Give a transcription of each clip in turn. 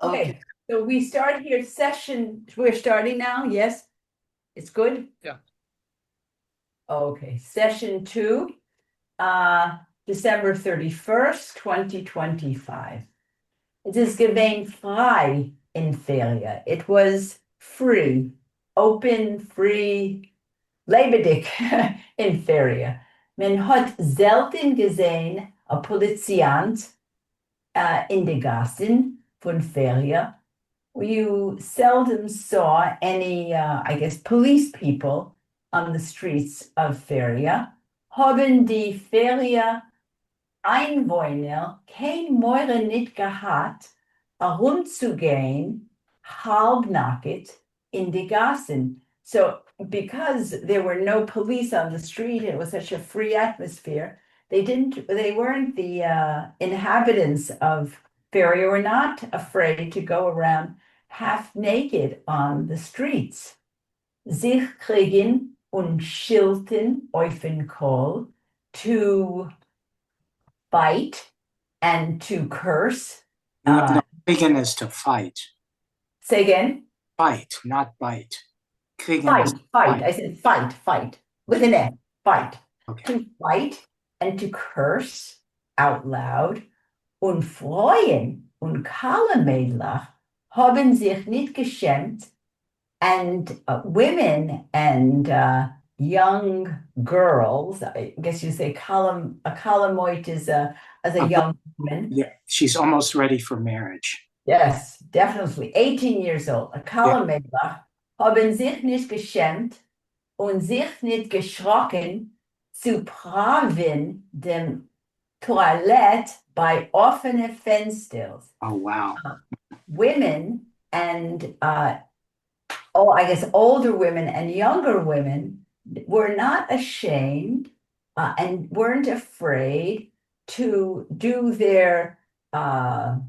Okay, so we start here we're starting now, yes? It's good? Yeah. Okay, session 2, December 31st, 2025. It is gewesen frei in Feria. It was free, open, free, lebendig in Feria. Men hat selten gesehen a Poliziant in de Gassen von Feria. You seldom saw any, I guess, police people on the streets of Feria. Haben die Feria Einwohner kein Meure nicht gehabt, herumzugehen, halbnackt in die Gassen. So, because there were no police on the street, it was such a free atmosphere. They weren't the inhabitants of Feria were not afraid to go around half naked on the streets. Sich kriegen und schilten auf den Kohl to fight and to curse. No, kriegen is to fight. Say again? Fight, not bite. Fight. I said fight, with an F, fight. Okay. To fight and to curse out loud. Und Freuen und kalle Mädler haben sich nicht geschämt, and women and young girls, I guess you say a kalamoit is a young woman. Yeah, she's almost ready for marriage. Yes, definitely. 18 years old. A Kalamädler haben sich nicht geschämt und sich nicht geschrocken zu praven dem Toilette bei offenen Fenstern. Oh, wow. Women and I guess older women and younger women were not ashamed and weren't afraid to do their how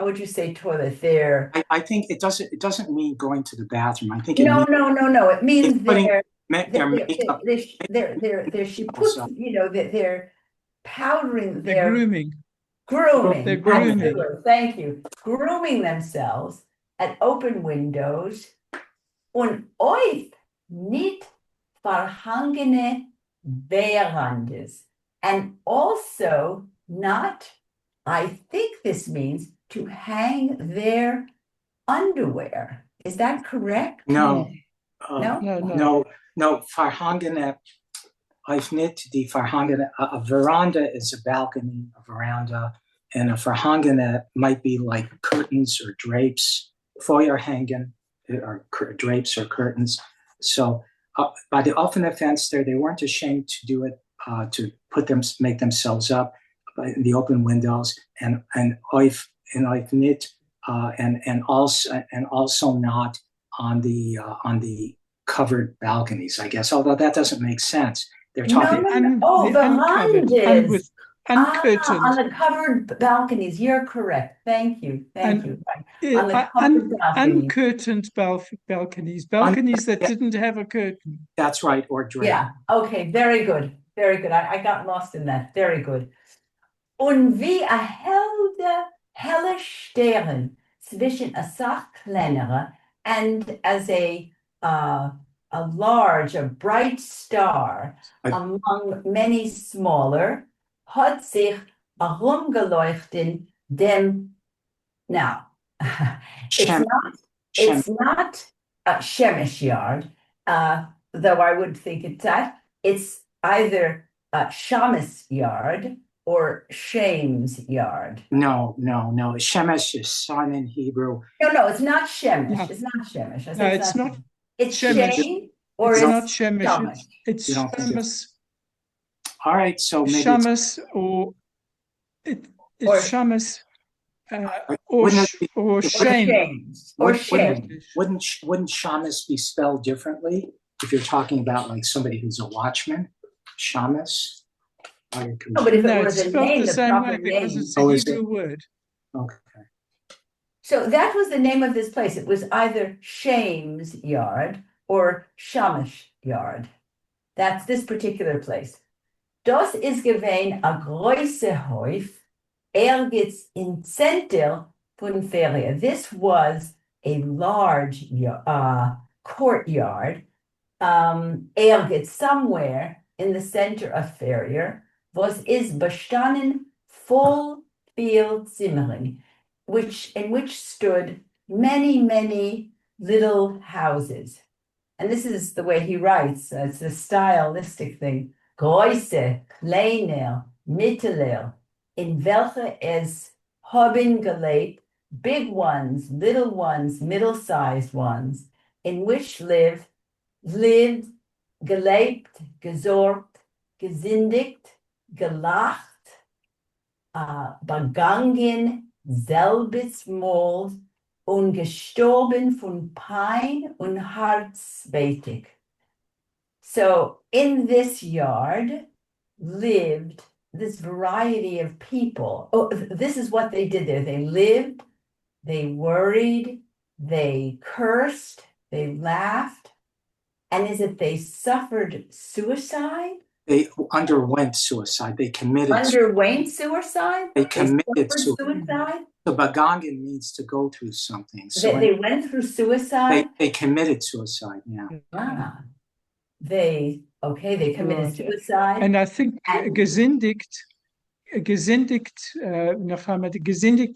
would you say toilet there? I think it doesn't mean going to the bathroom. I think No. It means their makeup. She puts, they're powdering their grooming. They're grooming. Thank you. Grooming themselves at open windows und euch nicht verhangene Verandas, and also not, I think this means to hang their underwear. Is that correct? No. No. Verhangene. I've knit the verhangene. A veranda is a balcony, a veranda, and a verhangene might be like curtains or drapes, Feuerhängen, or drapes or curtains. So by the offene Fenster, they weren't ashamed to do it, to make themselves up in the open windows, and I've knit, and also not on the covered balconies, I guess. Although that doesn't make sense. They're talking. Verandas. Uncurtained. On the covered balconies. You're correct. Thank you. Right. On the covered uncurtained balconies that didn't have a curtain. That's right, or drape. Yeah. Okay. Very good. I got lost in that. Very good. Und wie a helle Stern zwischen a sach kleinere and as a large, a bright star among many smaller, hat sich herumgeleuchtet dem. Now, it's not a Shemesh yard, though I would think it's that. It's either a Shamus yard or Shame's yard. No. Shemesh is sun in Hebrew. No, it's not Shemesh. No. It's not Shemesh. No, it's not. It's Shemesh. Shame or it's it's not Shemesh. It's Shamus. All right, so maybe Shamus it's Shamus or Shame. Wouldn't Shamus be spelled differently if you're talking about like somebody who's a watchman? Shamus. No, but if it was a name, the same way because it's a Hebrew word. Okay. So that was the name of this place. It was either Shame's yard or Shamish yard. That's this particular place. Das ist gewesen a große Häuf, ergits in Zentrum Funferia. This was a large courtyard, ergens somewhere in the center of Ferrier, was is bestanden full field Zimmering, in which stood many, many little houses. And this is the way he writes. It's a stylistic thing. Große, kleiner, mittler, in welche es haben gelebt, big ones, little ones, middle-sized ones, in which lived, gelebt, gesorgt, gesündigt, gelacht, begangen, selbes Mord und gestorben von Pein und Herzbeitig. So in this yard lived this variety of people. Oh, this is what they did there. They lived, they worried, they cursed, they laughed. And is it they suffered suicide? They underwent suicide. They committed Underwent suicide? They committed suffered suicide. suicide? So begangen means to go through something. So They went through suicide? they committed suicide, yeah. Ah, they committed Right. suicide. And I think And- gesündigt,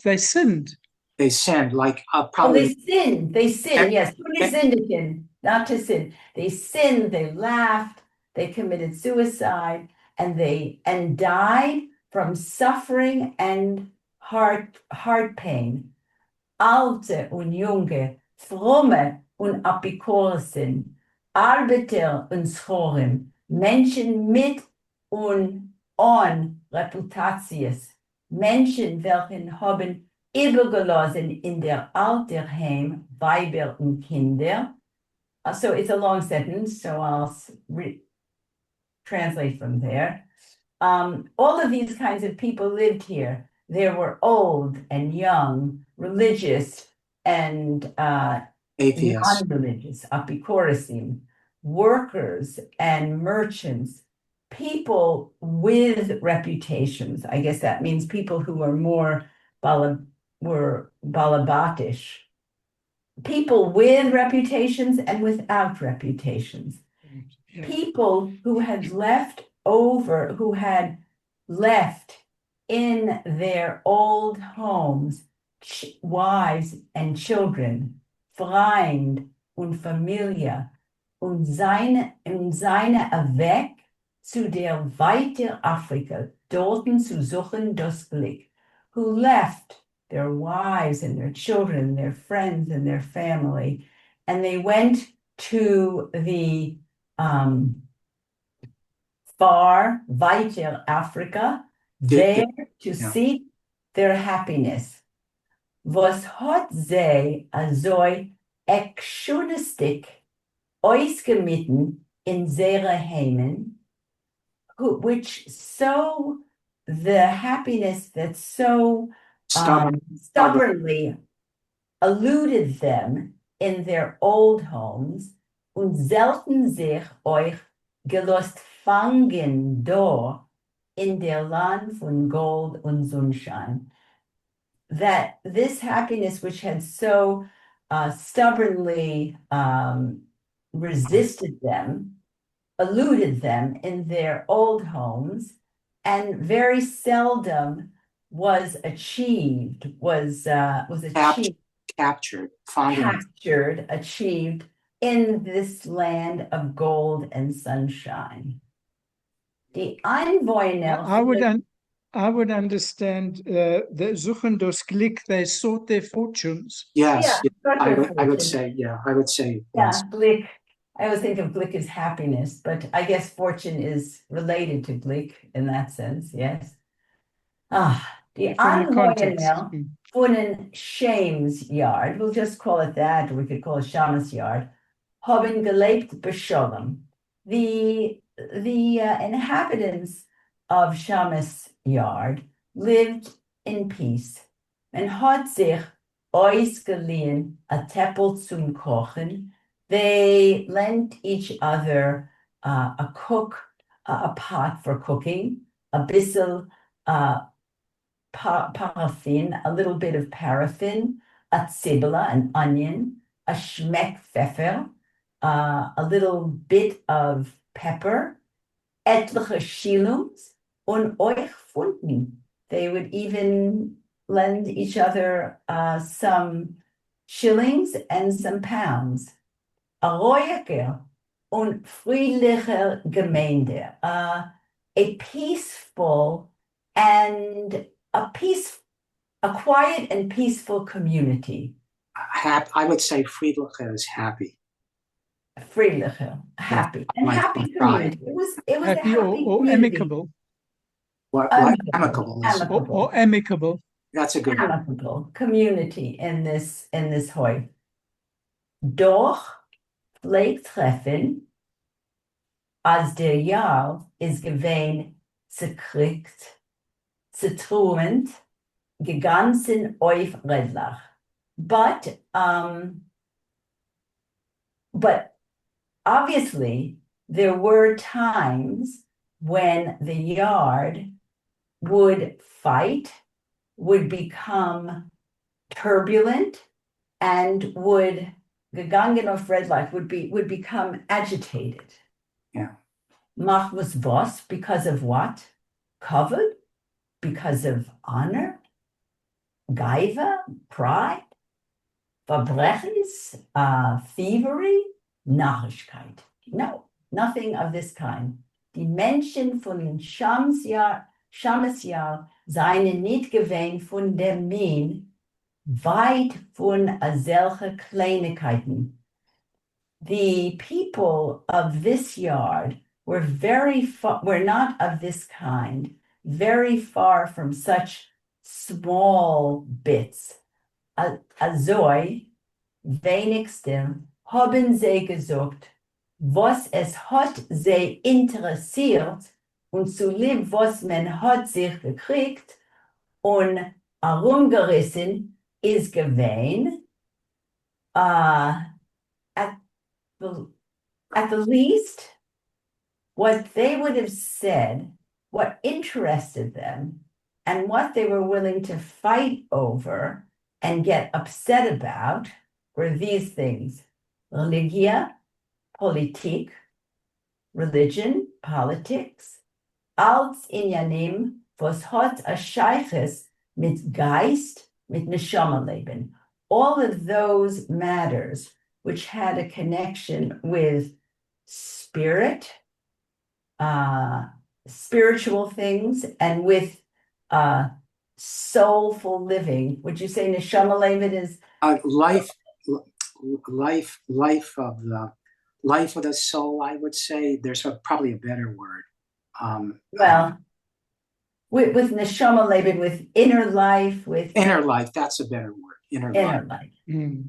they sinned. They sinned, like Oh, probably they sin, yes, Eh, sündigen, not to sin. They sinned, they laughed, they committed suicide, and died from suffering and heart pain. Alte und junge, fromme und Apikoresin, Arbeiter und Schorim, Menschen mit und on Reputatius, Menschen, welchen haben übergelassen in der Alterheim Weiber und Kinder. So it's a long sentence, so I'll translate from there. All of these kinds of people lived here. There were old and young, religious and atheists. non-religious, apikoresim, workers and merchants, people with reputations. I guess that means people who are more were balabatish. People with reputations and without reputations. Yeah. People who had left in their old homes wives and children, Freund und Familie, und seine Weg zu der weiter Afrika, dorten zu suchen das Glück, who left their wives and their children, their friends and their family, and they went to the far, weiter Africa, there to seek their happiness. Was hat sie also exonistic ausgemitten in ihre Heimen, which so the happiness that so stubbornly eluded them in their old homes und selten sich euch gelost fangen da in der Land von Gold und Sonnenschein. That this happiness, which had so stubbornly resisted them, eluded them in their old homes, and very seldom was achieved, Captured, achieved in this land of gold and sunshine. The Einwohner. I would understand the suchen das Glück, they sought their fortunes. Yes, Yeah, I would say, yeah. Glück. I always think of Glück as happiness, but I guess fortune is related to Glück in that sense, yes. Die Anwohner von den Shames Yard, we'll just call it that, or we could call it Shamas Yard, haben gelebt besholem. The inhabitants of Shamas Yard lived in peace and hat sich ausgeliehen a Teppel zum Kochen. They lent each other a pot for cooking, a bissel paraffin, a little bit of paraffin, a zwiebeln, an onion, a Schmeckpfeffer, a little bit of pepper, etliche Schillungs, und euch Pfunden. They would even lend each other some shillings and some pounds. A ruhiger und friedlicher Gemeinde, a peaceful and a quiet and peaceful community. I would say Friedlicher is happy. Friedlicher, happy, and Like happy pride. community. It was a Happy happy or community. amicable What Amicable, amicable is amicable. or amicable. that's a good one. Amicable community in this Hoi. Doch Pflegtreffen, als der Jahr is gewein zerkriegt, zertruend, gegangen auf Redlach. But obviously there were times when the yard would fight, would become turbulent, and would gegangen auf Redlach would become agitated. Yeah. Mach was because of what? Covered? Because of honor? Gaiva? Pride? Verbrechens? Thievery? Narrigkeit? No, nothing of this kind. Die Menschen von Schamesjahr seien nicht gewähnt von der Min, weit von solche Kleinigkeiten. The people of this yard were were not of this kind, very far from such small bits. Azoi, wenigstens, haben sie gesucht, was es hat sie interessiert und zu lieb, was man hat sich gekriegt und herumgerissen ist gewesen, at the least, what they would have said, what interested them, and what they were willing to fight over and get upset about were these things: religia, politik, religion, politics, als inyanim, was hat a shayches mit Geist, mit neshama leben. All of those matters which had a connection with spirit, spiritual things, and with soulful living. Would you say neshama leben is life of the soul? I would say there's probably a better word. With neshama leben, with inner life, with inner life. That's a better word. Inner life.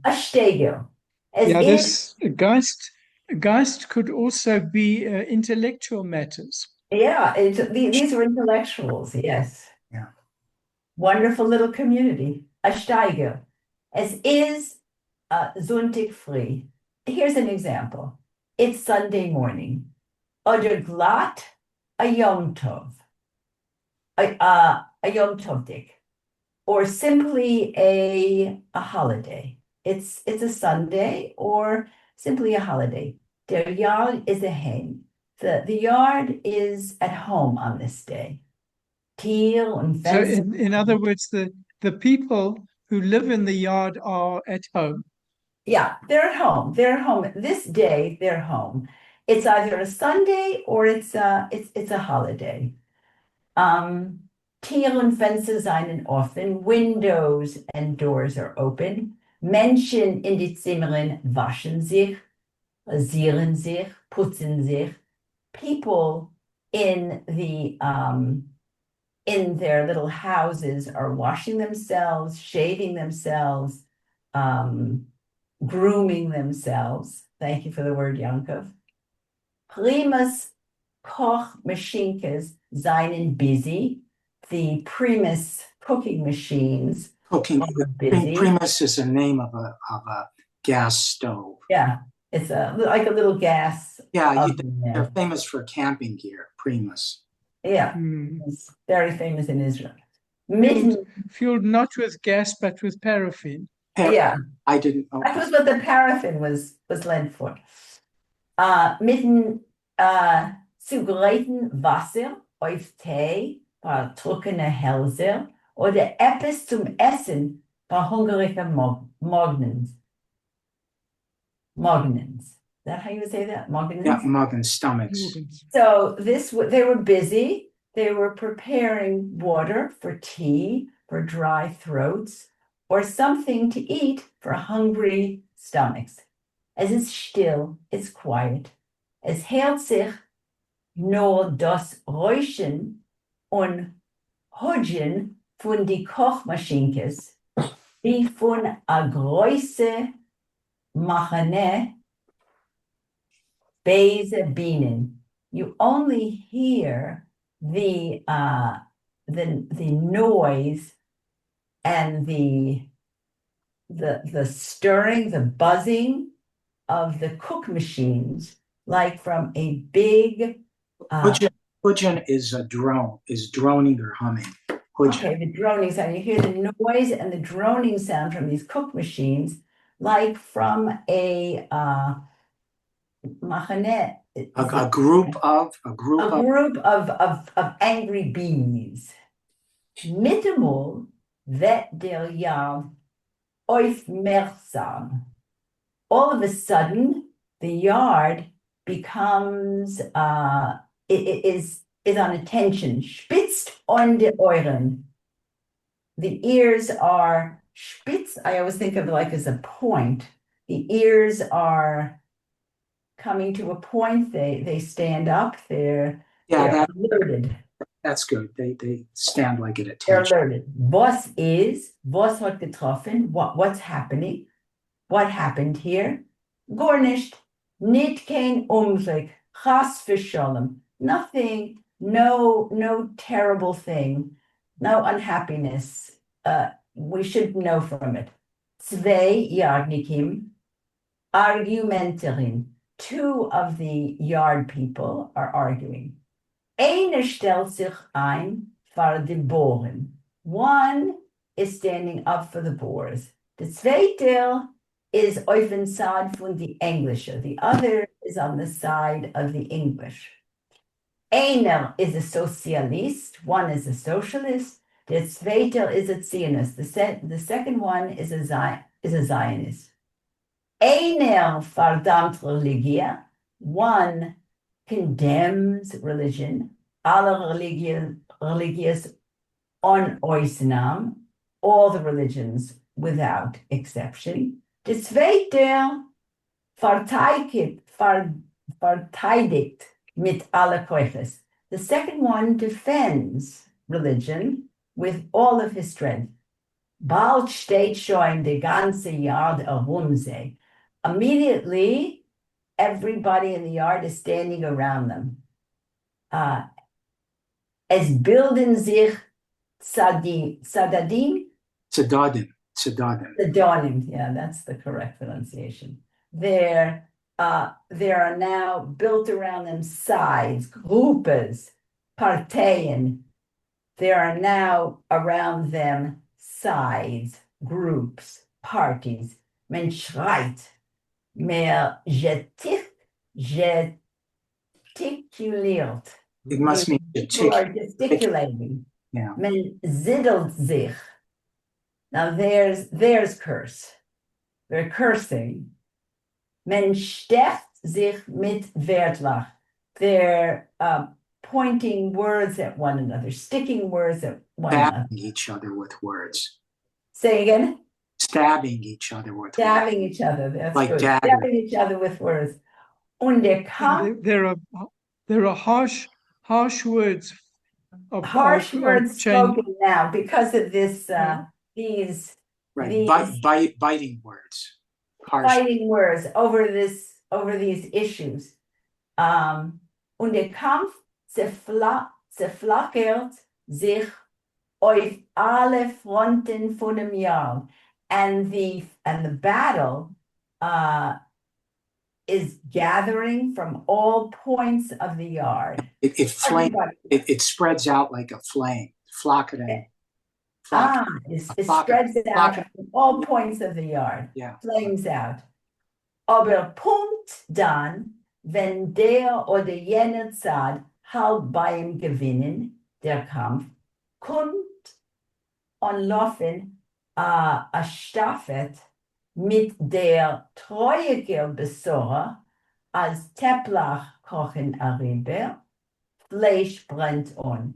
A stegel. Yeah, this Geist could also be intellectual matters. Yeah, these were intellectuals, yes. Yeah. Wonderful little community. A Steiger. Es is Sonntag früh. Here's an example. It's Sunday morning. Oder glatt a Yom Tov. A Yom Tov dik. Or simply a holiday. It's a Sunday or simply a holiday. Der Yard is a hen. The yard is at home on this day. Tier and So in other words, the people who live in the yard are at home. Yeah, they're at home. They're at home. This day, they're home. It's either a Sunday or it's a holiday. Tier und Fenster seien offen, windows and doors are open. Menschen in die Zimmerin waschen sich, rasieren sich, putzen sich. People in their little houses are washing themselves, shaving themselves, grooming themselves. Thank you for the word, Yankov. Primus Kochmaschinkes seien busy. The Primus cooking machines are busy. Primus is a name of a gas stove. Yeah, it's like a little gas. Yeah, they're famous for camping gear. Primus. Yeah, It's very famous in Israel. Mitten, Fueled not with gas, but with paraffin. yeah, I didn't. that was what the paraffin was lent for. Mitten zu gleichen Wasser auf Tee, paar trockene Hälse oder etwas zum Essen, paar hungrige Morgens. Morgens. Is that how you would say that? Morgens? Yeah, mugging stomachs. So they were busy. They were preparing water for tea, for dry throats, or something to eat for hungry stomachs. Es ist still, it's quiet. Es hört sich nur das Räuschen und Hudgen von die Kochmaschinkes, wie von a große Machane Base Bienen. You only hear the noise and the stirring, the buzzing of the cook machines, like from a big. Hudgen is a drone, is droning or humming. Hudgen. Okay, the droning sound. You hear the noise and the droning sound from these cook machines, like from a machane. A group of angry bees. Mittemol wird der Yard aufmerksam. All of a sudden, the yard becomes it is on attention. Spitzt on die Ohren. The ears are spitz. I always think of it like as a point. The ears are coming to a point. They stand up. They're alerted. That's good. They stand like at attention. They're alerted. Was hat getroffen? What's happening? What happened here? Gar nicht. Nicht kein Unglück. Chas v'sholem. Nothing. No terrible thing. No unhappiness. We should know from it. Zwei Yardnikim argumenterin. Two of the yard people are arguing. Eine stellt sich ein für die Bohren. One is standing up for the boars. The zweite is auf den Seite von die Englische. The other is on the side of the English. Einer is a socialist. One is a socialist. Der zweite is a Zionist. The second one is a Zionist. Einer verdammt Religion. One condemns religion. Alle religious on Oisnam. All the religions without exception. Der zweite verteidigt mit aller Keuches. The second one defends religion with all of his strength. Bald steht schon die ganze Yard herum sie. Immediately, everybody in the yard is standing around them. Es bilden sich Sadadim. Sedanim, yeah, that's the correct pronunciation. There are now built around them sides, grupes, Parteien. There are now around them sides, groups, parties. Men schreit, mehr gestikuliert. It must mean People are gesticulating. Yeah. Men ziddelt sich. Now there's curse. They're cursing. Men stecht sich mit Wertlach. They're pointing words at one another, sticking words at one another. Stabbing each other with words. Say again? Stabbing each other with Stabbing words. each other. That's Like good. daggers. Stabbing each other with words. Und der Kampf. There are harsh words. Harsh words spoken now because of this. These biting words. Harsh. Fighting words over these issues. Und der Kampf zerflackert sich auf alle Fronten von dem Jahr. And the battle is gathering from all points of the yard. It spreads out like a flame. Flackering. It Flock spreads out flock from all points of the yard. yeah. Flames out. Aber Punkt dann, wenn der oder jener Zad halt beim Gewinnen, der Kampf, kommt anlaufen a Staffet mit der treuigen Besora als Teplach kochen arriber, Fleisch brennt on.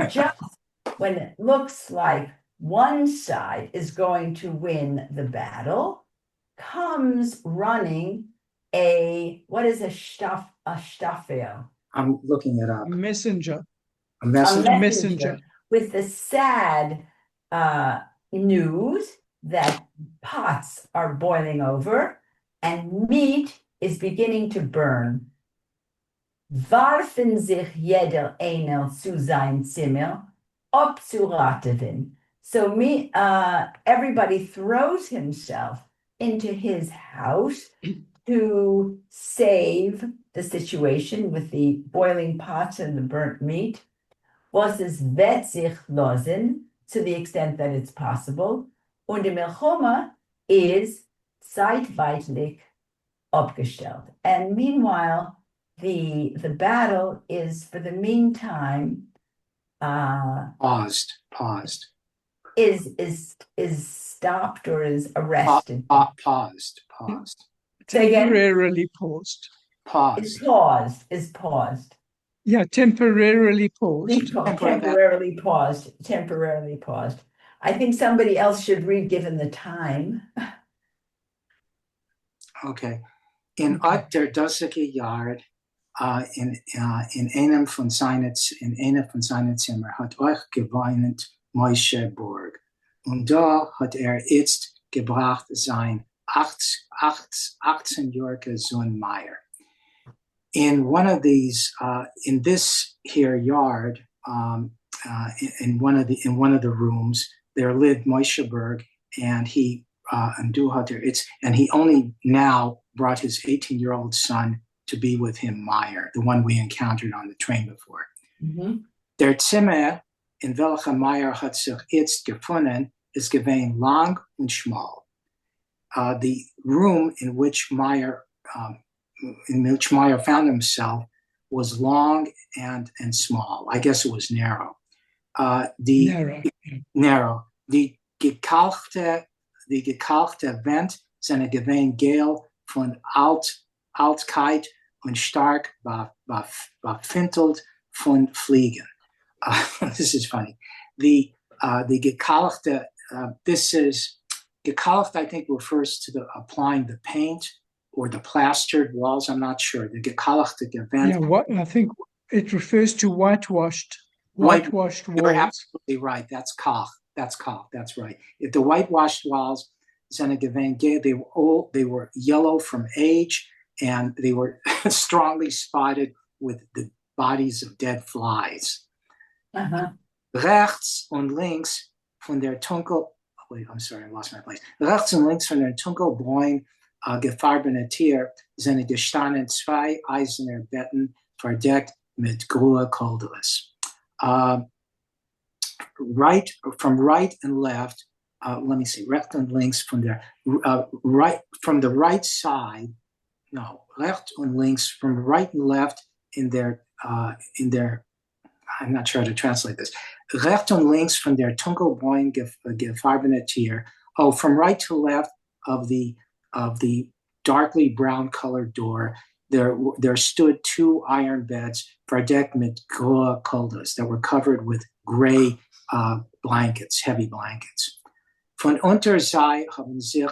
Just when it looks like one side is going to win the battle, comes running what is a staffer? I'm looking it up. A messenger. A messenger. A messenger. with the sad news that pots are boiling over and meat is beginning to burn. Warfen sich jeder einer zu sein Zimmer, ob zu raten. So everybody throws himself into his house to save the situation with the boiling pots and the burnt meat. Was es wird sich losen, to the extent that it's possible. Und die Milchoma is zeitweilig abgestellt. And meanwhile, the battle is, for the meantime, Paused. Is stopped or is arrested. Paused. Say again? Temporarily paused. Is paused. Yeah, temporarily paused. Temporarily paused. I think somebody else should read given the time. Okay. In der Dussige Yard, in einem von seinen Zimmer hat euch geweint Moshe Burg. Und da hat jetzt gebracht sein 18-jähriger Sohn Meyer. In one of these, in this here yard, in one of the rooms, there lived Moshe Berg, and he and he only now brought his 18-year-old son to be with him, Meyer, the one we encountered on the train before. Mm-hmm. Der Zimmer, in welcher Meyer hat sich jetzt gefunden, ist gewesen lang und schmal. The room in which Meyer found himself was long and small. I guess it was narrow. Narrow. Die gekalkte Wand seine gewesen gel von Altkeit und stark befintelt von Fliegen. This is funny. The gekalkte, gekalkt, I think, refers to applying the paint or the plastered walls. I'm not sure. The gekalkte Wand. Yeah, I think it refers to whitewashed walls. You're absolutely right. That's kalk. That's right. If the whitewashed walls, they were yellow from age, and they were strongly spotted with the bodies of dead flies. Uh-huh. Rechts und links von der Tunkel, I lost my place. Rechts und links von der dunkelbräun gefarbene Tier sind gestanden zwei eiserne Betten verdeckt mit grüner Kolderis. From right and left, let me see, rechts und links from the right side, rechts und links, from right and left in their, I'm not sure how to translate this. Rechts und links von der dunkelbräun gefarbene Tier. Oh, from right to left of the darkly brown colored door, there stood two iron beds verdeckt mit grüner Kolderis that were covered with gray blankets, heavy blankets. Von Unterseite haben sich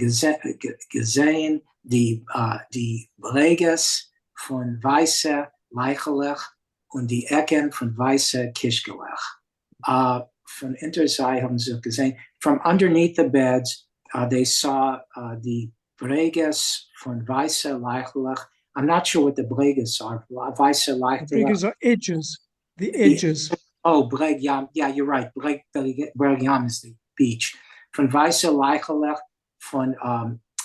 gesehen die Bleges von weißer Leichelech und die Ecken von weißer Kischgelech. Von Unterseite haben sich gesehen, from underneath the beds, they saw the Bleges von weißer Leichelech. I'm not sure what the Bleges are. Weißer Leichelech. The Bleges are edges. The edges. Breg Yam. Yeah, you're right. Breg Yam is the beach. Von weißer Leichelech, von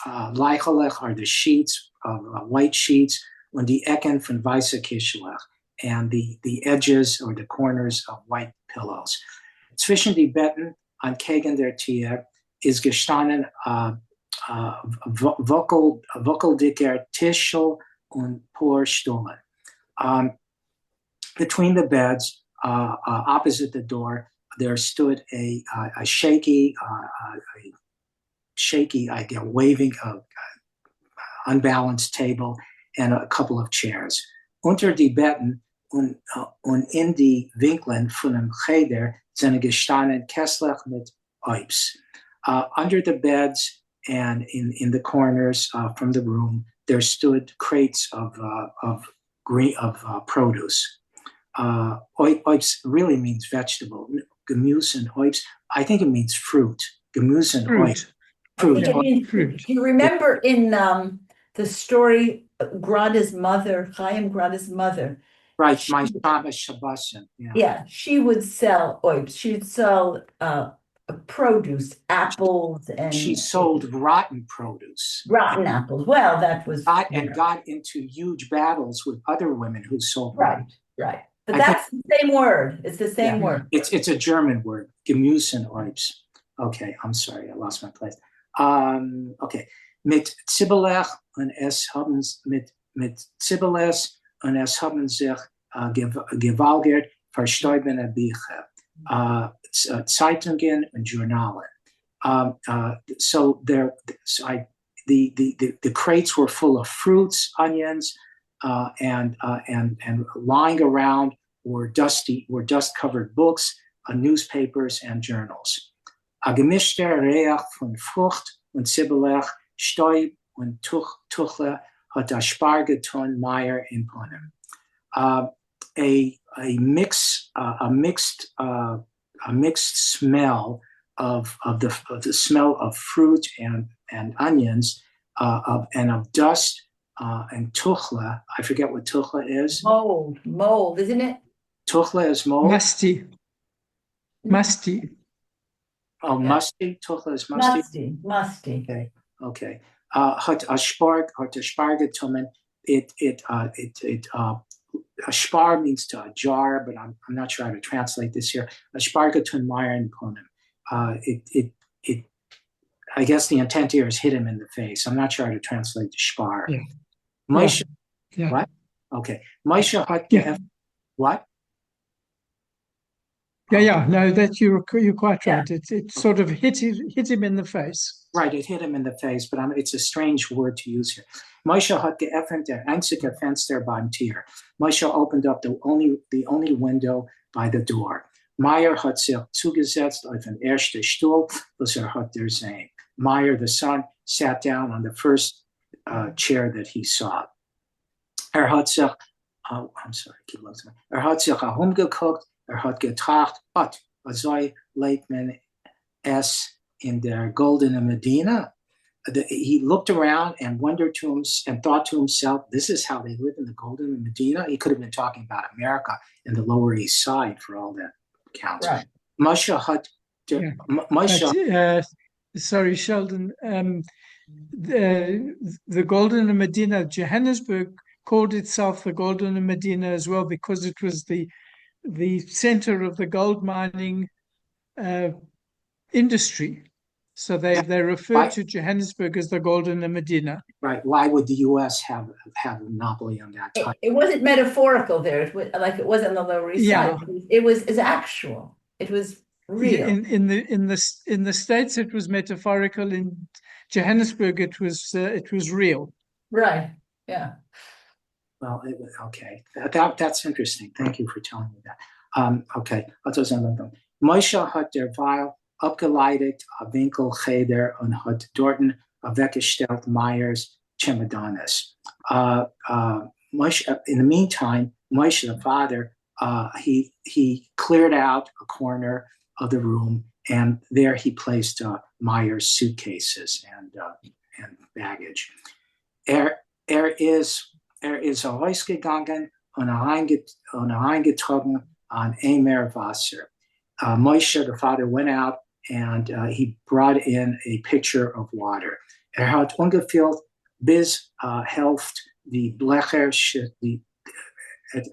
Leichelech are the sheets, white sheets, und die Ecken von weißer Kischelech, and the edges or the corners of white pillows. zwischen die Betten an Kegen der Tier ist gestanden wockeldicker Tischel und Porstullen. Between the beds, opposite the door, there stood a shaky, waving, unbalanced table and a couple of chairs. Unter die Betten und in die Winkeln von dem Cheder sind gestanden Kesslach mit Oips. Under the beds and in the corners from the room, there stood crates of produce. Oips really means vegetable. Gemüse and Oips, I think it means fruit. Gemüse and Oips. Fruit. You remember in the story, Grada's mother, Chaim Grada's mother. Right, my Shama Shabbasin. Yeah, she would sell oips. She would sell produce, apples, and she sold rotten produce. Rotten apples. Well, that was got into huge battles with other women who sold. Right. But that's the same word. It's the same word. It's a German word. Gemüse and Oips. Okay, I'm sorry, I lost my place. Okay, mit Zibbelech und es haben sich gewalgert verstorbene Bücher, Zeitungen und Journalen. So the crates were full of fruits, onions, and lying around were dust-covered books, newspapers, and journals. A gemischter Reach von Frucht und Zibbelech, Stäub und Tuchle hat a Spargeton Meyer in Ponem. A mixed smell of the smell of fruit and onions and of dust and tuchle. I forget what tuchle is. Mold, isn't it? Tuchle is mold. Musty. Oh, yeah. Musty. Tuchle is musty. Musty. Okay. Hat a Spargetummen. A spar means to a jar, but I'm not sure how to translate this here. A Spargetun Meyer in Ponem. I guess the intent here is hit him in the face. I'm not sure how to translate the spar. Yeah. Moshe, yeah. What? Okay. Moshe hat what? Yeah. No, that you're quite right. It sort of hit him in the face. Right, it hit him in the face, but it's a strange word to use here. Moshe hat geöffnet der einzige Fenster beim Tier. Moshe opened up the only window by the door. Meyer hat sich zugesetzt auf den ersten Stuhl, was hat sehen. Meyer, the son, sat down on the first chair that he saw. Hat sich, I'm sorry, keep looking. Hat sich herumgeguckt, hat getracht, so legt man es in der Goldene Medina. He looked around and thought to himself, this is how they live in the Golden Medina. He could have been talking about America and the Lower East Side for all that counts. Right. Sorry, Sheldon. The Golden Medina, Johannesburg called itself the Golden Medina as well because it was the center of the gold mining industry. So they refer to Johannesburg as the Golden Medina. Right. Why would the U.S. have a monopoly on that time? It wasn't metaphorical there. It was like it was on the Lower East Side. It was actual. It was real. In the States, it was metaphorical. In Johannesburg, it was real. Right. Yeah. Well, okay. That's interesting. Thank you for telling me that. Okay. Moshe hat derweil abgeleitet Winkelcheder und hat dorten weggestellt Meyers Chemodanes. Moshe, in the meantime, Moshe, the father, he cleared out a corner of the room, and there he placed Meyer's suitcases and baggage. Is rausgegangen und reingetrogen an Eimer-Wasser. Moshe, the father, went out and he brought in a pitcher of water. Hat ungefüllt bis Hälfte die Blecher,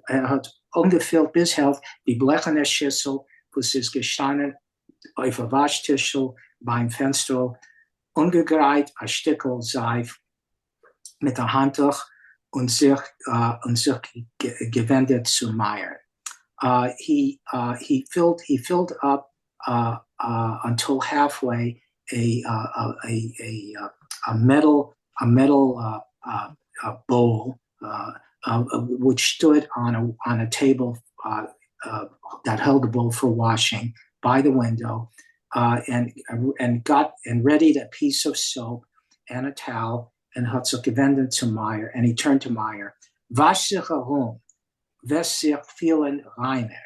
hat ungefüllt bis Hälfte die blecherne Schüssel was ist gestanden auf der Waschtischel beim Fenster, ungereiht ein Stückel Seif mit der Handtuch und sich gewendet zu Meyer. He filled up until halfway a metal bowl which stood on a table that held a bowl for washing by the window, and readied a piece of soap and a towel, and hat sich gewendet zu Meyer, and he turned to Meyer. Wasch sich herum, wirst sich fühlen reiner.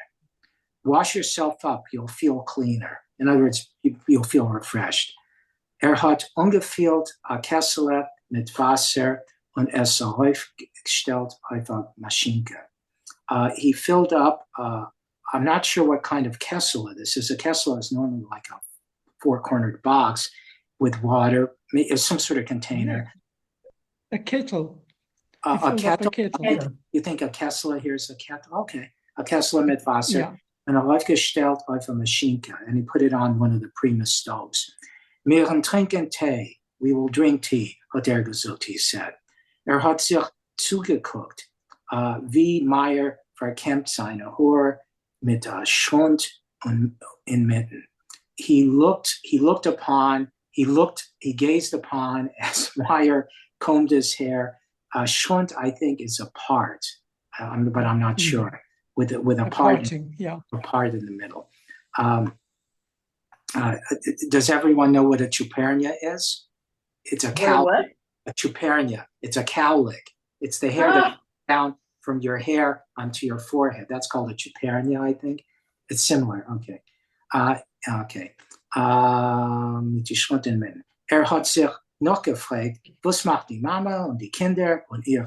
Wash yourself up, you'll feel cleaner. In other words, you'll feel refreshed. Hat ungefüllt a Kessel mit Wasser und es aufgestellt auf a Maschinke. He filled up, I'm not sure what kind of Kessel it is. A Kessel is normally like a four-cornered box with water, some sort of container. A kettle. A kettle? A kettle. You think a Kessel, here's a kettle? Okay. A Kessel mit Wasser. Yeah. And aufgestellt auf a Maschinke. And he put it on one of the Primus stoves. Wir trinken Tee. We will drink tea, hat gesagt, he said. Hat sich zugeguckt, wie Meyer verkämpft seine Haar mit Schwund und inmitten. He gazed upon as Meyer combed his hair. Schwund, I think, is a part, but I'm not sure. With a part, a part in the middle. Does everyone know what a chupernia is? It's a cow. A chupernia. It's a cowlick. It's the hair that down from your hair onto your forehead. That's called a chupernia, I think. It's similar. Okay. Okay. Hat sich noch gefragt, was macht die Mama und die Kinder und ihr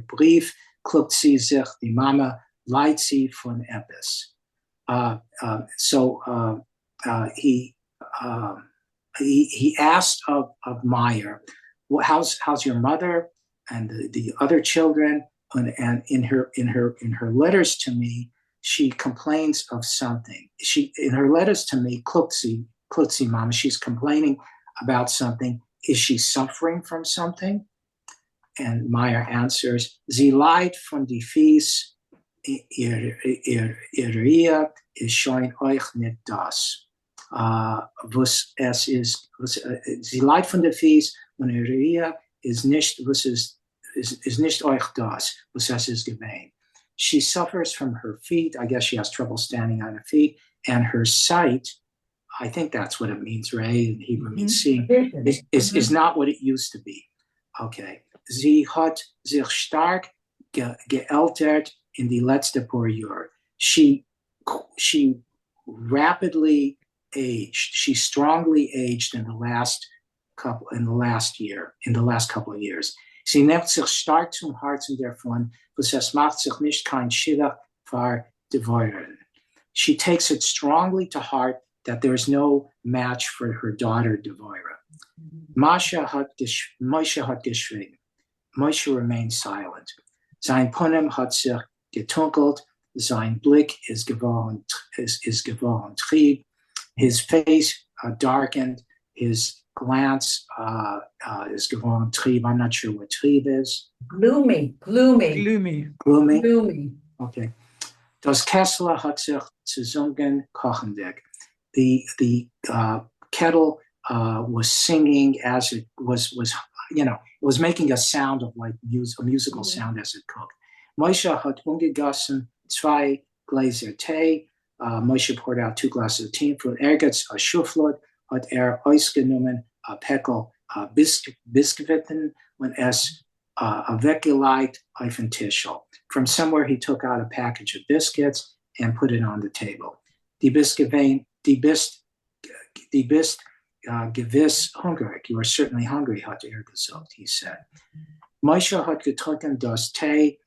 Brief kluckt sie sich, die Mama leiht sie von etwas. He asked of Meyer, well, how's your mother and the other children? And in her letters to me, she complains of something. In her letters to me, Klutzi Mama, she's complaining about something. Is she suffering from something? And Meyer answers, Sie leid von die Fies, ihr Ria ist schon euch nicht das. Was es ist, sie leid von die Fies und ihr Ria ist nicht, was ist nicht euch das, was es ist gewesen. She suffers from her feet. I guess she has trouble standing on her feet, and her sight, I think that's what it means, Ray, in Hebrew means seeing, is not what it used to be. Okay. Sie hat sich stark geältert in die letzte paar Jahre. She rapidly aged. She strongly aged in the last couple of years. Sie nimmt sich stark zum Herzen davon, was es macht sich nicht kein Schiller für Devoiren. She takes it strongly to heart that there is no match for her daughter Devoira. Moshe hat geschwiegen. Moshe remained silent. Sein Punim hat sich getunkelt. Sein Blick is geworden trieb. His face darkened. His glance is geworden trieb. I'm not sure what trieb is. Gloomy. Okay. Das Kessler hat sich gesungen kochendig. The kettle was singing as it was it was making a sound of like a musical sound as it cooked. Moshe hat umgegossen 2 Gläser Tee. Moshe poured out 2 glasses of tea. Von Ergetz a Schuflot hat ausgenommen a Peckel Biskuiten und es weggelegt auf den Tischel. From somewhere he took out a package of biscuits and put it on the table. Die bist gewiss hungrig. You are certainly hungry, hat gesagt, he said. Moshe hat getrunken das Tee.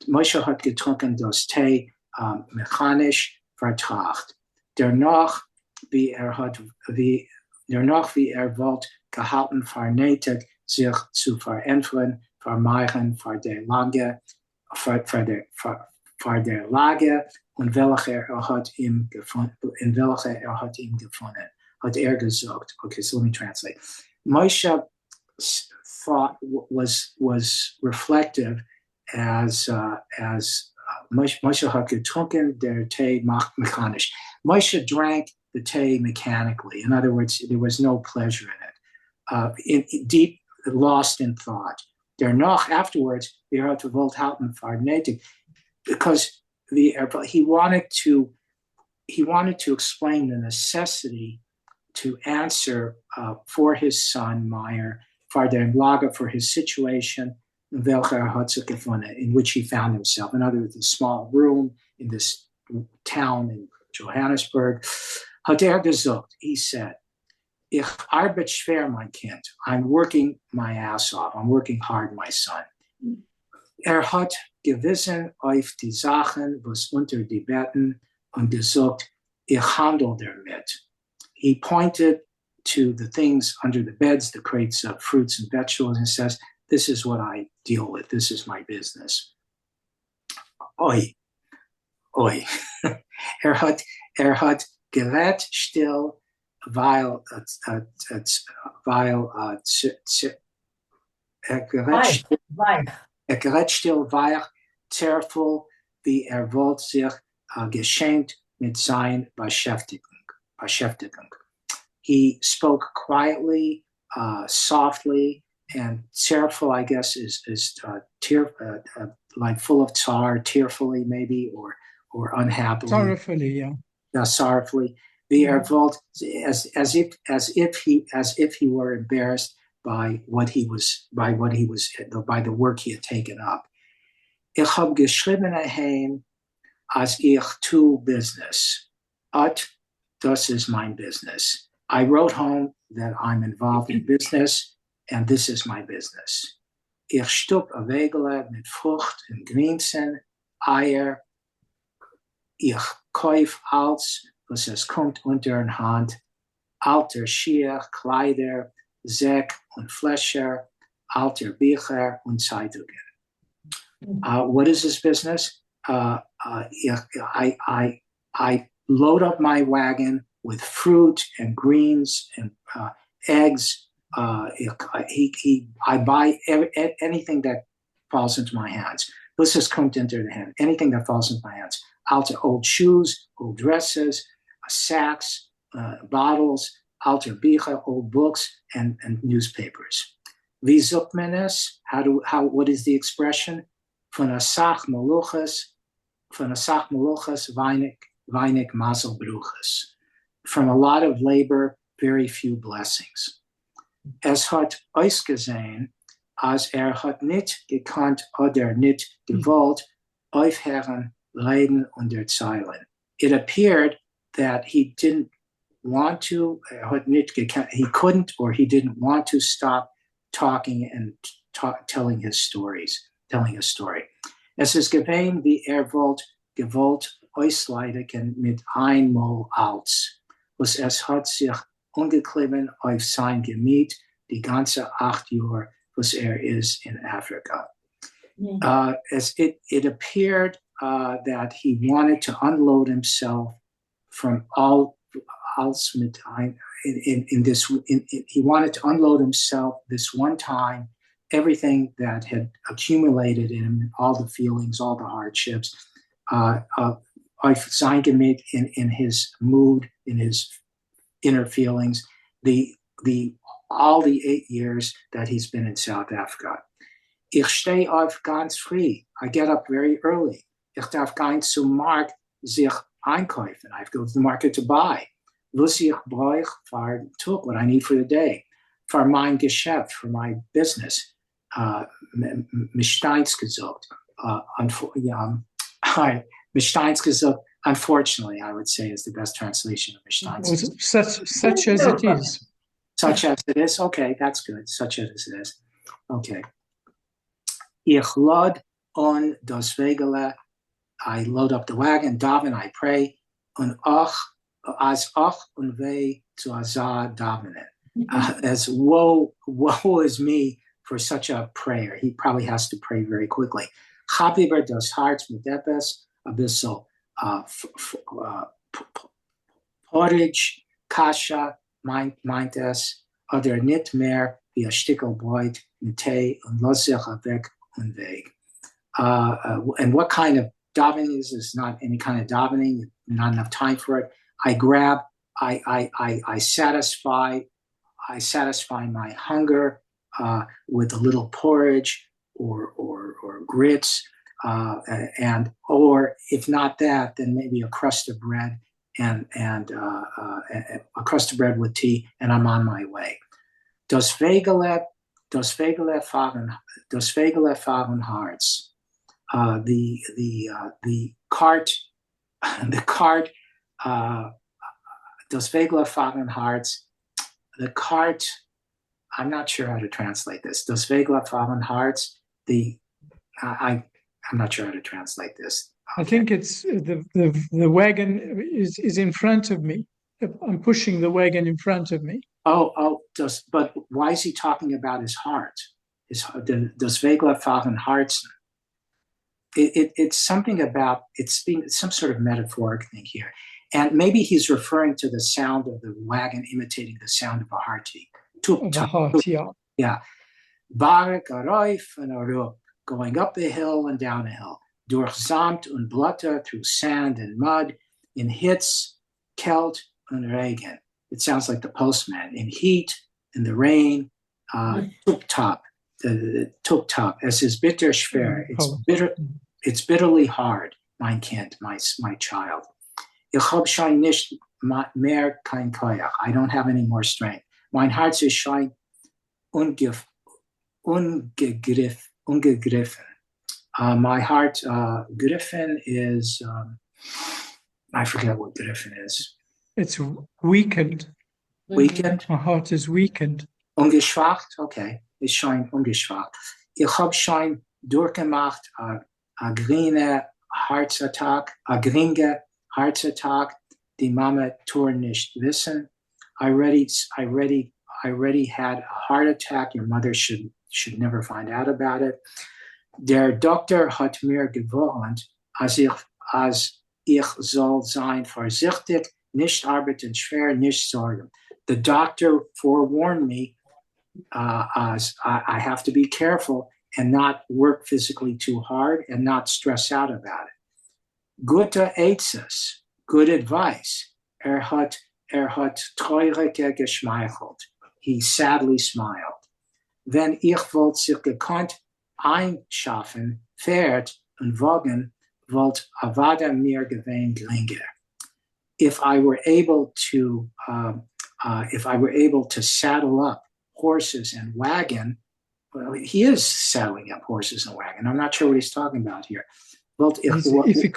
Moshe hat getrunken das Tee mechanisch vertracht. Danach, wie wollte, gehalten vernötigt, sich zu verändern, vermeiden vor der Lage und welche hat ihm gefunden, in welche hat ihm gefunden, hat gesagt. Okay, so let me translate. Moshe thought was reflective as Moshe hat getrunken der Tee macht mechanisch. Moshe drank the tea mechanically. In other words, there was no pleasure in it. Deep lost in thought. Danach, afterwards, had to halten farnetic, because he wanted to explain the necessity to answer for his son Meyer, for his situation, in which he found himself. In other words, a small room in this town in Johannesburg. Hat gesagt, he said, Ich arbeite schwer, mein Kind. I'm working my ass off. I'm working hard, my son. Hat gewissen auf die Sachen, was unter die Betten, und gesagt, ich handle damit. He pointed to the things under the beds, the crates of fruits and vegetables, and says, this is what I deal with. This is my business. Oi. Hat gerät still, weil gerät still weich, zervoll, wie wollte sich geschenkt mit sein Beschäftigung. He spoke quietly, softly, and tearful, I guess, is like full of tearfully maybe, or unhappily. Sorrowfully, yeah. Sorrowfully. The as if he were embarrassed by the work he had taken up. Ich hab geschrieben heim, als ich tu business. Das is my business. I wrote home that I'm involved in business, and this is my business. Ich stup a Wegele mit Frucht und Grünzen, Eier. Ich kauf alles, was es kommt unter in Hand. Alter Schier, Kleider, Säck und Fläscher, alter Bücher und Zeitungen. What is this business? I load up my wagon with fruit and greens and eggs. I buy anything that falls into my hands. This is kommt into the hand. Anything that falls into my hands. Alter old shoes, old dresses, sacks, bottles, alter Bücher, old books, and newspapers. Wie sucht man es? What is the expression? Von a Sach Meluchas weinig Mazel Bruches. From a lot of labor, very few blessings. Es hat ausgesehen, als hat nicht gekannt oder nicht gewollt aufhören, leiden und erzählen. It appeared that he didn't want to, he couldn't, or he didn't want to stop talking and telling his story. Es ist gewesen, wie gewollt ausleiten mit einmal als, was es hat sich ungeklebt auf sein Gemüt die ganze 8 Jahre, was is in Africa. As it appeared that he wanted to unload himself from all he wanted to unload himself this one time, everything that had accumulated in him, all the feelings, all the hardships, in his mood, in his inner feelings, all the 8 years that he's been in South Africa. Ich stehe auf ganz früh. I get up very early. Ich darf gehen zum Markt sich einkaufen. I have to go to the market to buy. Was ich brauche für den Tag, what I need for the day. For mein Geschäft, for my business. Mich gesagt. Unfortunately, I would say is the best translation of mich Such as it is. Such as it is? Okay, that's good. Such as it is. Okay. Ich lad on das Wegele. I load up the wagon, daven, I pray. Und as und weh zu azar davenen. As woe is me for such a prayer. He probably has to pray very quickly. Chabiber das Herz mit etwas, a bissel porridge, kasha, meint es, oder nicht mehr wie ein Stickel Brot mit Tee und lass sich weg und weg. And what kind of davening is this? Not any kind of davening, not enough time for it. I grab, I satisfy my hunger with a little porridge or grits, and or if not that, then maybe a crust of bread and a crust of bread with tea, and I'm on my way. Das Vegele fahren hearts. The cart, Das Vegele fahren hearts. The cart, I'm not sure how to translate this. Das Vegele fahren hearts. I'm not sure how to translate this. I think it's the wagon is in front of me. I'm pushing the wagon in front of me. But why is he talking about his heart? Das Vegele fahren hearts. It's something about it's being some sort of metaphoric thing here. And maybe he's referring to the sound of the wagon imitating the sound of a heartbeat. Yeah. Going up the hill and down the hill. Durch Samt und Blätter, through sand and mud, in Hitz, Kälte und Regen. It sounds like the postman. In heat, in the rain, Tuktop, the Tuktop, es ist bitter schwer. It's bitterly hard, mein Kind, my child. Ich hab schon nicht mehr kein Koyach. I don't have any more strength. Mein Herz ist schon ungegriffen. My heart, Griffin is, I forget what Griffin is. It's weakened. Weakened? My heart is weakened. Ungeschwacht? Okay. Ist schon ungeschwacht. Ich hab schon durchgemacht, a geringe Herzattack, die Mama tun nicht wissen. I already had a heart attack. Your mother should never find out about it. Der Doktor hat mir gewarnt, als ich soll sein vorsichtig, nicht arbeiten schwer, nicht sorgen. The doctor forewarned me as I have to be careful and not work physically too hard and not stress out about it. Gute Aitzes, good advice. Hat treurige geschmeichelt. He sadly smiled. Wenn ich wollte sich gekonnt einschaffen, Pferd und Wagen, wollt Avada mir gewähnt geringer. If I were able to saddle up horses and wagon, well, he is saddling up horses and wagon. I'm not sure what he's talking about here. If you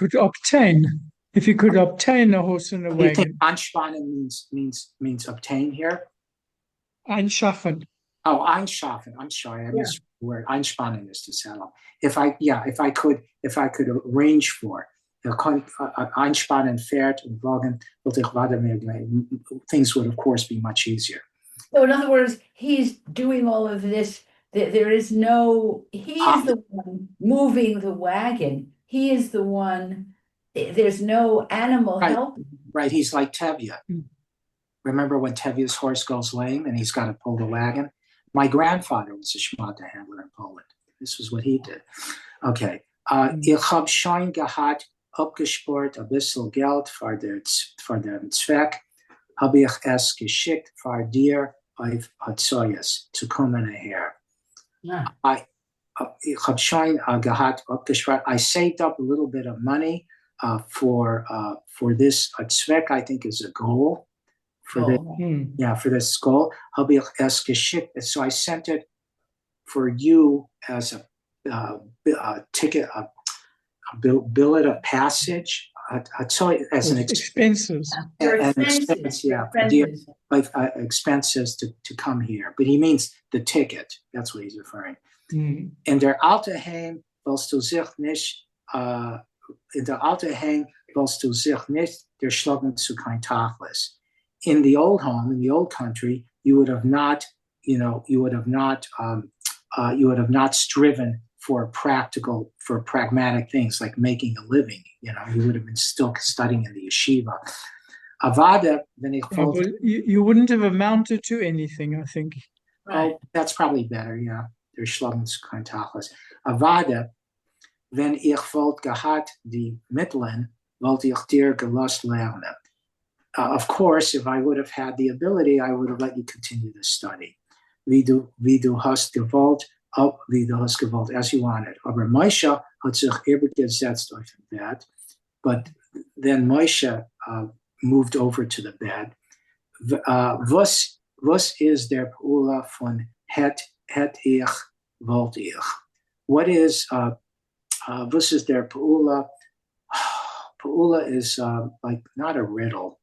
could obtain a horse and a wagon. You think anspannen means obtain here? Einschaffen. Oh, einschaffen. I'm sorry, I missed the word. Einspannen is to saddle. If I could arrange for einspannen, Pferd und Wagen, things would of course be much easier. So in other words, he's doing all of this. There is no, he is the one moving the wagon. He is the one, there's no animal help. Right, he's like Tevye. Remember when Tevye's horse goes lame and he's got to pull the wagon? My grandfather was a Schmata handler in Poland. This was what he did. Okay. Ich hab schon gehabt, abgespart ein bisschen Geld für den Zweck. Habe ich es geschickt für dir auf Hatzoyas zu kommen her. Yeah. Ich hab schon gehabt, abgespart. I saved up a little bit of money for this Zweck, I think is a goal. For this goal. Habe ich es geschickt. So I sent it for you as a ticket, a billet of passage, as an expenses. Expenses to come here. But he means the ticket. That's what he's referring. In der alte Heim willst du sich nicht, der Schlagen zu kein Tachlis. In the old home, in the old country, you would have not striven for pragmatic things like making a living. He would have been still studying in the yeshiva. Avada, then he Well, you wouldn't have amounted to anything, I think. Right. Oh, that's probably better, yeah. There's Shlomo's Kantachas. Avada, wenn ich wollt gehad die Mitteln, wollte ich dir gelost lernen. Of course, if I would have had the ability, I would have let you continue to study. Wie du hast gewollt, wie du hast gewollt, as you wanted. Aber Moshe hat sich übergesetzt auf den Bett. But then Moshe moved over to the bed. Was is der Pula von het ich, wollt ich? What is, was is der Pula? Pula is like not a riddle.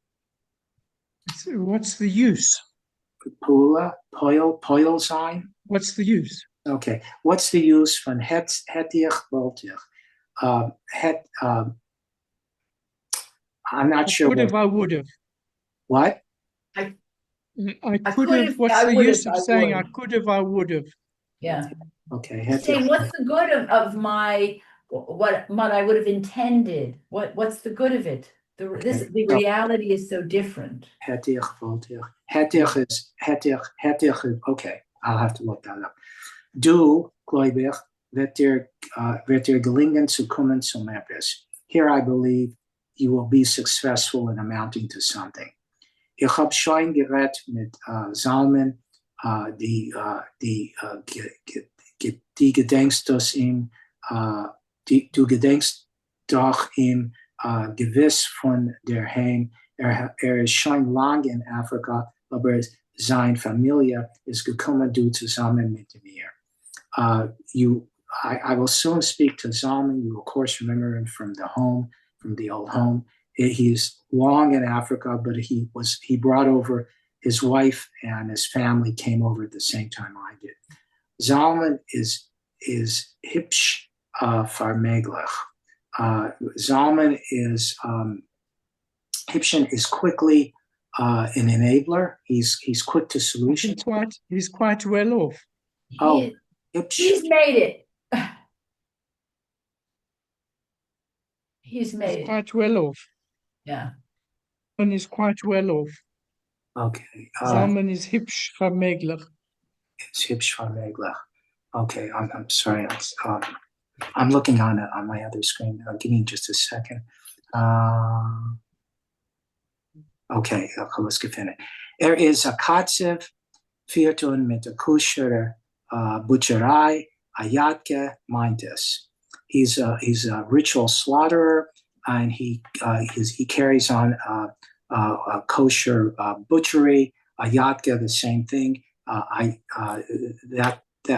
What's the use? Pula, poil sign? What's the use? Okay. What's the use von het ich, wollt ich? I'm not sure. Could have, I would have. What? I could have. What's the use of saying I could have, I would have? Yeah. Okay. Saying what's the good of my what I would have intended? What's the good of it? The reality is so different. Het ich, wollt ich. Het ich is het ich. Okay, I'll have to look that up. Du, gläubig, wird dir gelingen zu kommen zum etwas. Here I believe you will be successful in amounting to something. Ich habe schon geredet mit Zalman, die gedenkst das ihm, du gedenkst doch ihm gewiss von der Heim. Ist schon lang in Afrika, aber seine Familie ist gekommen, du zusammen mit mir. I will soon speak to Zalman. You will, of course, remember him from the old home. He's long in Africa, but he brought over his wife and his family came over at the same time I did. Zalman is hipsh farmeglech. Zalman is Hipshin is quickly an enabler. He's quick to solutions. He's quite well off. He's made it. He's quite well off. Yeah. And he's quite well off. Okay. Zalman is hipsh farmeglech. It's hipsh farmeglech. Okay. I'm sorry. I'm looking on my other screen. Give me just a second. Okay, let's get finished. Is a katsev viertun mit a kusher butcherai ayatke mindes. He's a ritual slaughterer, and he carries on a kosher butchery. Ayatke, the same thing.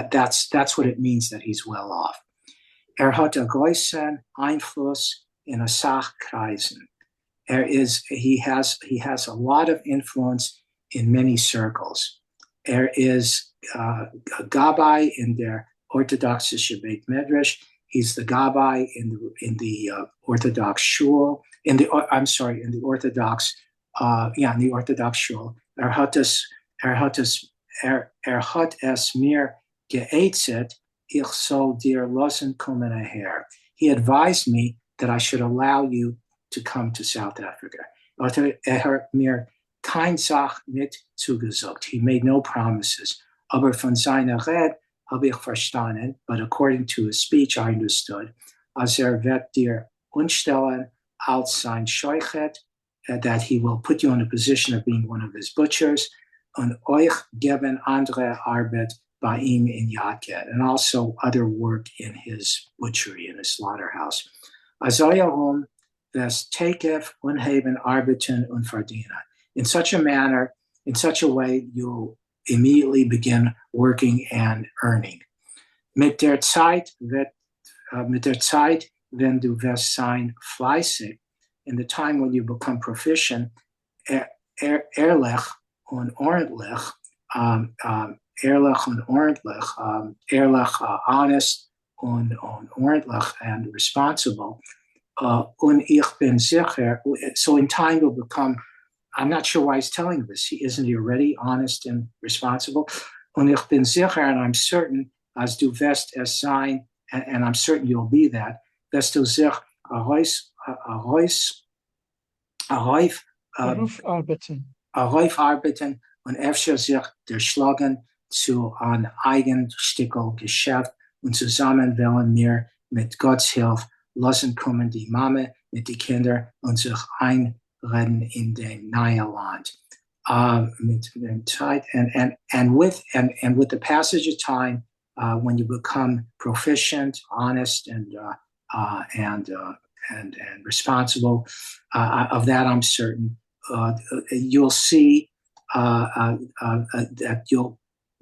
That's what it means that he's well off. Hat a großen Einfluss in a Sachkreisen. He has a lot of influence in many circles. Is a Gabbai in der Orthodoxische Beit Medrash. He's the Gabbai in the Orthodox Shul. In the Orthodox Shul. Hat es mir geetzet, ich soll dir lassen kommen her. He advised me that I should allow you to come to South Africa. Mir kein Sach nicht zugesagt. He made no promises. Aber von seiner Red habe ich verstanden, but according to his speech, I understood, als wird dir unstellen als sein Scheuchet, that he will put you in a position of being one of his butchers, und euch geben andere Arbeit by ihm in Yadket, and also other work in his butchery, in his slaughterhouse. Azayahum das Takef unheben arbeiten und verdienen. In such a manner, in such a way, you'll immediately begin working and earning. Mit der Zeit, wenn du wirst sein fleißig, in the time when you become proficient, ehrlich und ordentlich, honest und ordentlich and responsible. Und ich bin sicher, so in time will become, I'm not sure why he's telling this. Isn't he already honest and responsible? Und ich bin sicher, and I'm certain, as du wirst es sein, and I'm certain you'll be that, dass du sich Beruf arbeiten. arbeiten und öfter sich durchschlagen zu einem eigenstickel Geschäft und zusammen wollen wir mit Gottes Hilfe lassen kommen die Mama mit den Kindern und sich einreden in den neuen Land. Mit Zeit and with the passage of time, when you become proficient, honest, and responsible, of that I'm certain. You'll see that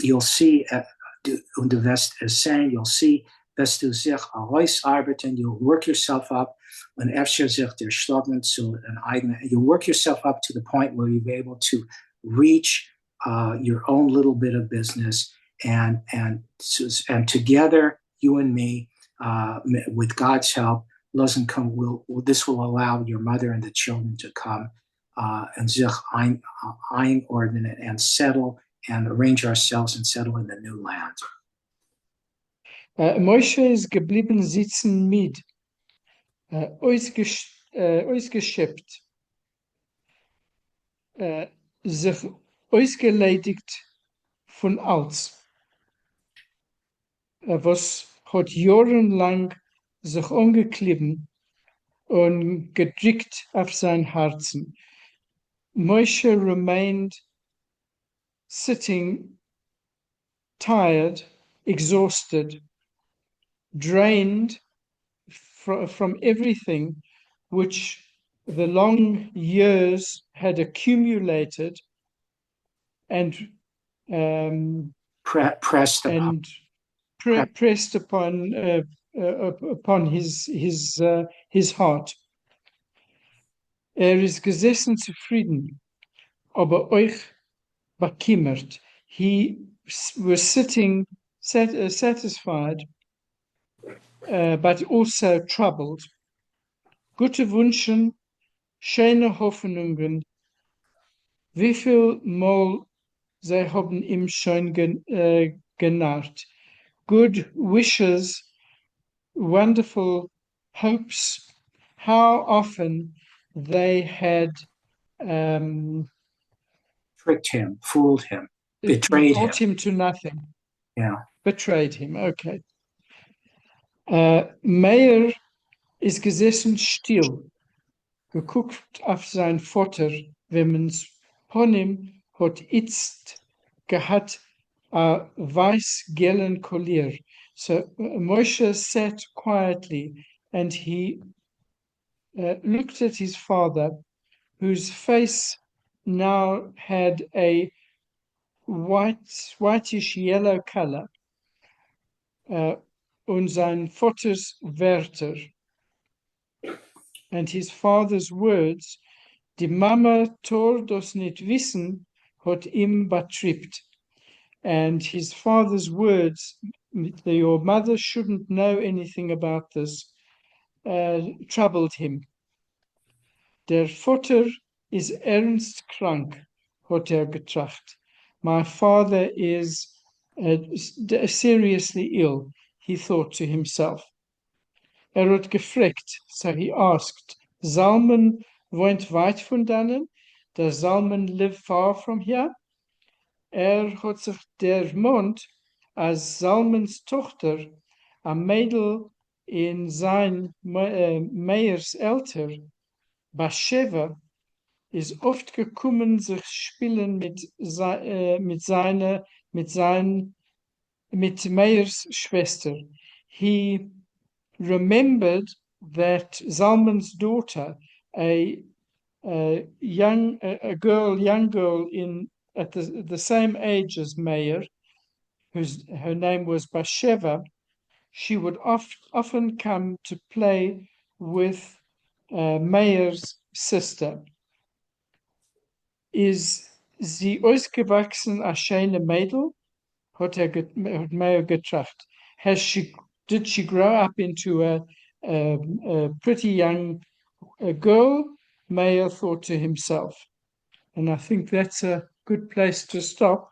you'll see und du wirst es sehen, you'll see, dass du sich herausarbeiten, you'll work yourself up und öfter sich der Schlagen zu an eigenen, you'll work yourself up to the point where you'll be able to reach your own little bit of business, and together, you and me, with God's help, this will allow your mother and the children to come and sich einordnen and settle and arrange ourselves and settle in the new land. Moshe ist geblieben sitzen mit, ausgeschöpft, sich ausgeledigt von alles. Was hat jahrelang sich angeklebt und gedrückt auf sein Herzen. Moshe remained sitting, tired, exhausted, drained from everything which the long years had accumulated and pressed upon. Pressed upon his heart. Ist gesessen zufrieden, aber euch bekümmert. He was sitting satisfied, but also troubled. Gute Wünschen, schöne Hoffnungen. Wie viel Mal sie haben ihm schon genannt. Good wishes, wonderful hopes. How often they had tricked him, fooled him, betrayed him. Brought him to nothing. Yeah. Betrayed him, okay. Meir ist gesessen still, geguckt auf sein Vater, wenn man's von ihm hat itzt gehabt, a weiß-gelben Collier. So Moshe sat quietly and he looked at his father, whose face now had a whitish yellow color, und sein Vaters Wörter, and his father's words, die Mama tor das nicht wissen, hat ihm betrippt. And his father's words, your mother shouldn't know anything about this, troubled him. Der Vater ist ernst krank, hat getracht. My father is seriously ill, he thought to himself. Hat gefragt, so he asked, Zalman wohnt weit von dannen? Does Zalman live far from here? Hat sich der Mond als Zalmans Tochter, a Mädel in sein Meiers Elter, Bathsheba, ist oft gekommen, sich spielen mit Meiers Schwester. He remembered that Zalman's daughter, a young girl at the same age as Meir, her name was Bathsheba, she would often come to play with Meir's sister. Ist sie ausgewachsen a schöne Mädel? Hat Meir getracht. Did she grow up into a pretty young girl? Meir thought to himself. And I think that's a good place to stop.